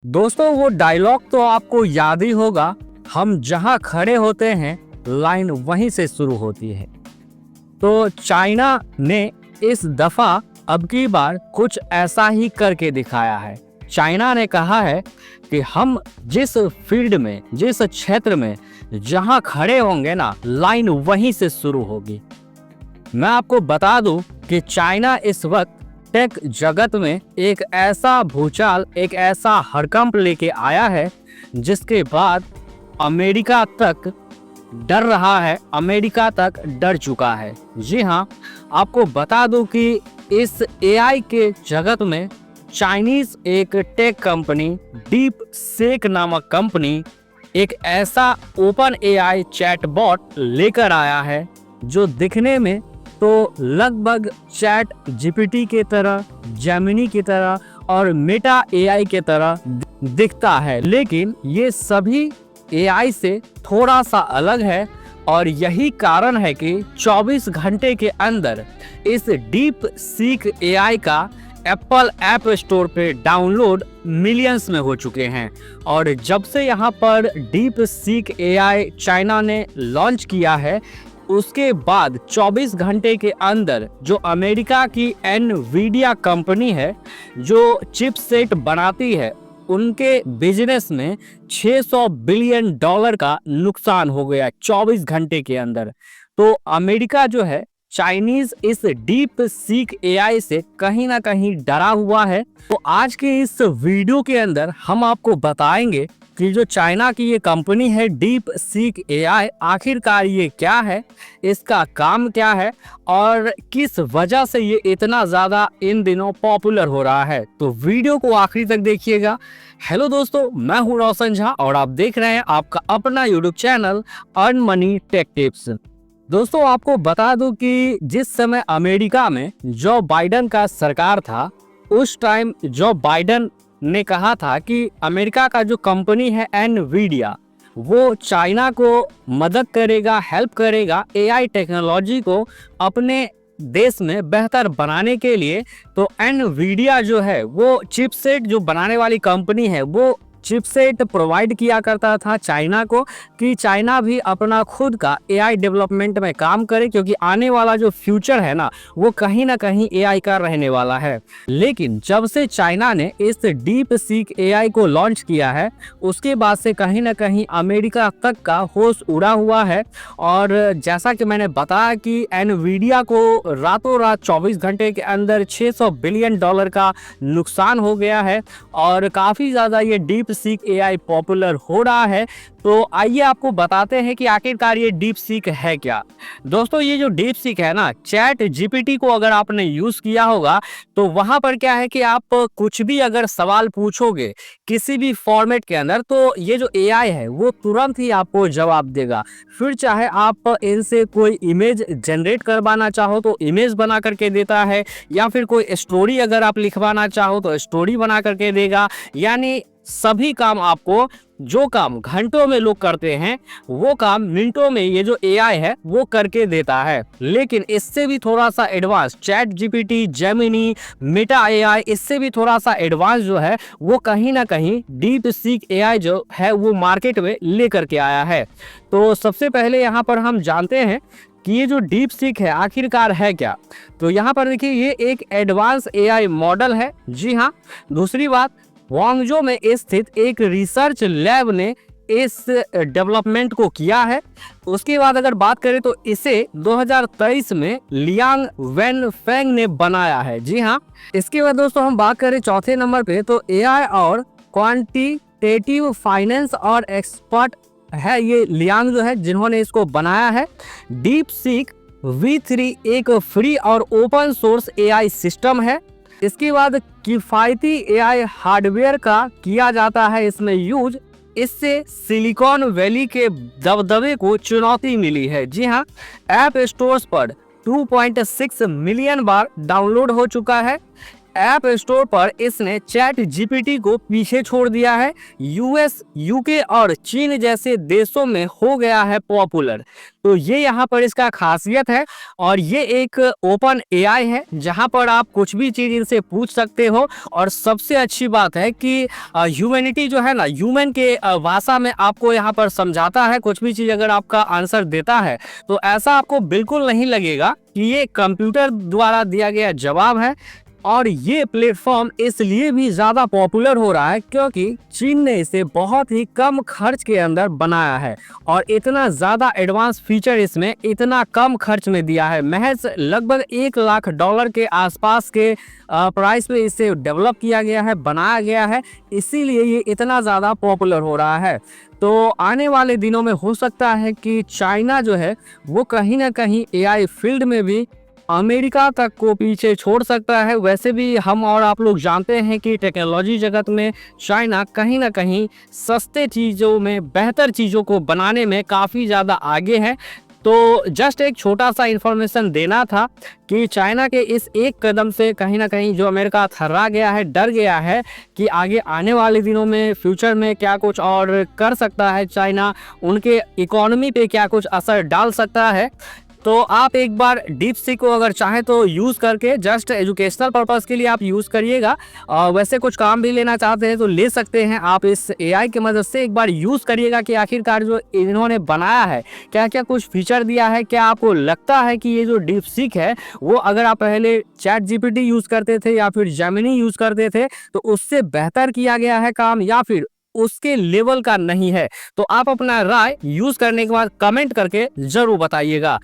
दोस्तों वो डायलॉग तो आपको याद ही होगा। हम जहां खड़े होते हैं लाइन वहीं से शुरू होती है। तो चाइना ने इस दफा अब की बार कुछ ऐसा ही करके दिखाया है। चाइना ने कहा है कि हम जिस फील्ड में, जिस क्षेत्र में जहां खड़े होंगे ना, लाइन वहीं से शुरू होगी। मैं आपको बता दूं कि चाइना इस वक्त टेक जगत में एक ऐसा भूचाल, एक ऐसा हड़कंप लेके आया है जिसके बाद अमेरिका तक डर रहा है, अमेरिका तक डर चुका है। जी हाँ, आपको बता दूं कि इस एआई के जगत में चाइनीज एक टेक कंपनी डीप सीक नामक कंपनी एक ऐसा ओपन एआई चैटबॉट लेकर आया है जो दिखने में तो लगभग चैट जीपीटी की तरह, जेमिनी की तरह और मेटा एआई की तरह दिखता है, लेकिन ये सभी एआई से थोड़ा सा अलग है। और यही कारण है कि 24 घंटे के अंदर इस डीप सीक एआई का एप्पल ऐप स्टोर पे डाउनलोड मिलियंस में हो चुके हैं। और जब से यहाँ पर डीप सीक एआई चाइना ने लॉन्च किया है, उसके बाद 24 घंटे के अंदर जो अमेरिका की एनवीडिया कंपनी है जो चिपसेट बनाती है, उनके बिजनेस में $600 बिलियन का नुकसान हो गया 24 घंटे के अंदर। तो अमेरिका जो है चाइनीज इस डीप सीक एआई से कहीं ना कहीं डरा हुआ है। तो आज के इस वीडियो के अंदर हम आपको बताएंगे कि जो चाइना की ये कंपनी है डीप सीक एआई, आखिरकार ये क्या है, इसका काम क्या है और किस वजह से ये इतना ज़्यादा इन दिनों पॉपुलर हो रहा है। तो वीडियो को आखिरी तक देखिएगा। हेलो दोस्तों, मैं हूं रोशन झा और आप देख रहे हैं आपका अपना YouTube channel earn money take tips. दोस्तों आपको बता दूं कि जिस समय अमेरिका में जो बाइडन का सरकार था, उस टाइम जो बाइडन ने कहा था कि अमेरिका का जो कंपनी है एनवीडिया, वो चाइना को मदद करेगा, हेल्प करेगा एआई टेक्नोलॉजी को अपने देश में बेहतर बनाने के लिए। तो एनवीडिया जो है वो चिपसेट जो बनाने वाली कंपनी है, वो चिपसेट प्रोवाइड किया करता था चाइना को कि चाइना भी अपना खुद का एआई डेवलपमेंट में काम करे, क्योंकि आने वाला जो फ्यूचर है ना, वो कहीं ना कहीं एआई का रहने वाला है। लेकिन जब से चाइना ने इस डीप सीक एआई को लॉन्च किया है, उसके बाद से कहीं ना कहीं अमेरिका तक का होश उड़ा हुआ है। और जैसा कि मैंने बताया कि एनवीडिया को रातों रात 24 घंटे के अंदर $600 बिलियन का नुकसान हो गया है और काफ़ी ज़्यादा ये डीप सीक एआई पॉपुलर हो रहा है। तो आइए आपको बताते हैं कि आखिरकार ये डीप सीक है क्या। दोस्तों ये जो डीप सीक है ना, चैट जीपीटी को अगर आपने यूज किया होगा तो वहां पर क्या है कि आप कुछ भी अगर सवाल पूछोगे किसी भी फॉर्मेट के अंदर, तो ये जो एआई है वो तुरंत ही आपको जवाब देगा। फिर चाहे आप इनसे कोई इमेज जनरेट करवाना चाहो तो इमेज बना करके देता है, या फिर कोई स्टोरी अगर आप लिखवाना चाहो तो स्टोरी बना करके देगा। यानी सभी काम आपको, जो काम घंटों में लोग करते हैं वो काम मिनटों में ये जो एआई है वो करके देता है। लेकिन इससे भी थोड़ा सा advance chat GPT, Gemini, Meta AI, इससे भी थोड़ा सा एडवांस जो है वो कहीं ना कहीं डीप सीक एआई जो है वो मार्केट में लेकर के आया है। तो सबसे पहले यहाँ पर हम जानते हैं कि ये जो डीप सीक है आखिरकार है क्या। तो यहाँ पर देखिए, ये एक एडवांस एआई मॉडल है। जी हाँ, दूसरी बात, ग्वांगझो में स्थित एक रिसर्च लैब ने इस डेवलपमेंट को किया है। उसके बाद अगर बात करें तो इसे 2023 में लियांग वेनफेंग ने बनाया है। जी हाँ, इसके बाद दोस्तों हम बात करें चौथे नंबर पे, तो एआई और क्वांटिटेटिव फाइनेंस और एक्सपर्ट है ये लियांग जो है जिन्होंने इसको बनाया है। डीप सीक V3 एक फ्री और ओपन सोर्स एआई सिस्टम है। इसके बाद किफ़ायती एआई हार्डवेयर का किया जाता है इसमें यूज। इससे सिलिकॉन वैली के दबदबे को चुनौती मिली है। जी हाँ, ऐप स्टोर्स पर 2.6 मिलियन बार डाउनलोड हो चुका है। ऐप स्टोर पर इसने चैट जीपीटी को पीछे छोड़ दिया है। यूएस, यूके और चीन जैसे देशों में हो गया है पॉपुलर। तो ये यहाँ पर इसका खासियत है। और ये एक ओपन एआई है जहाँ पर आप कुछ भी चीज़ इनसे पूछ सकते हो। और सबसे अच्छी बात है कि ह्यूमैनिटी जो है ना, ह्यूमन के भाषा में आपको यहाँ पर समझाता है। कुछ भी चीज़ अगर आपका आंसर देता है तो ऐसा आपको बिल्कुल नहीं लगेगा कि ये कंप्यूटर द्वारा दिया गया जवाब है। और ये प्लेटफॉर्म इसलिए भी ज़्यादा पॉपुलर हो रहा है क्योंकि चीन ने इसे बहुत ही कम खर्च के अंदर बनाया है। और इतना ज़्यादा एडवांस फीचर इसमें इतना कम खर्च में दिया है। महज लगभग $1 लाख के आसपास के प्राइस में इसे डेवलप किया गया है, बनाया गया है। इसीलिए ये इतना ज़्यादा पॉपुलर हो रहा है। तो आने वाले दिनों में हो सकता है कि चाइना जो है वो कहीं ना कहीं एआई फील्ड में भी अमेरिका तक को पीछे छोड़ सकता है। वैसे भी हम और आप लोग जानते हैं कि टेक्नोलॉजी जगत में चाइना कहीं ना कहीं सस्ते चीज़ों में बेहतर चीज़ों को बनाने में काफ़ी ज़्यादा आगे है। तो जस्ट एक छोटा सा इन्फॉर्मेशन देना था कि चाइना के इस एक कदम से कहीं ना कहीं जो अमेरिका थर्रा गया है, डर गया है कि आगे आने वाले दिनों में फ्यूचर में क्या कुछ और कर सकता है चाइना, उनके इकोनॉमी पे क्या कुछ असर डाल सकता है। तो आप एक बार डीप सीक को अगर चाहें तो यूज़ करके जस्ट एजुकेशनल पर्पस के लिए आप यूज़ करिएगा। वैसे कुछ काम भी लेना चाहते हैं तो ले सकते हैं आप। इस एआई की मदद से एक बार यूज़ करिएगा कि आखिरकार जो इन्होंने बनाया है क्या क्या कुछ फीचर दिया है। क्या आपको लगता है कि ये जो डीप सीक है वो अगर आप पहले चैट जीपीटी यूज़ करते थे या फिर जेमिनी यूज़ करते थे तो उससे बेहतर किया गया है काम, या फिर उसके लेवल का नहीं है? तो आप अपना राय यूज़ करने के बाद कमेंट करके ज़रूर बताइएगा।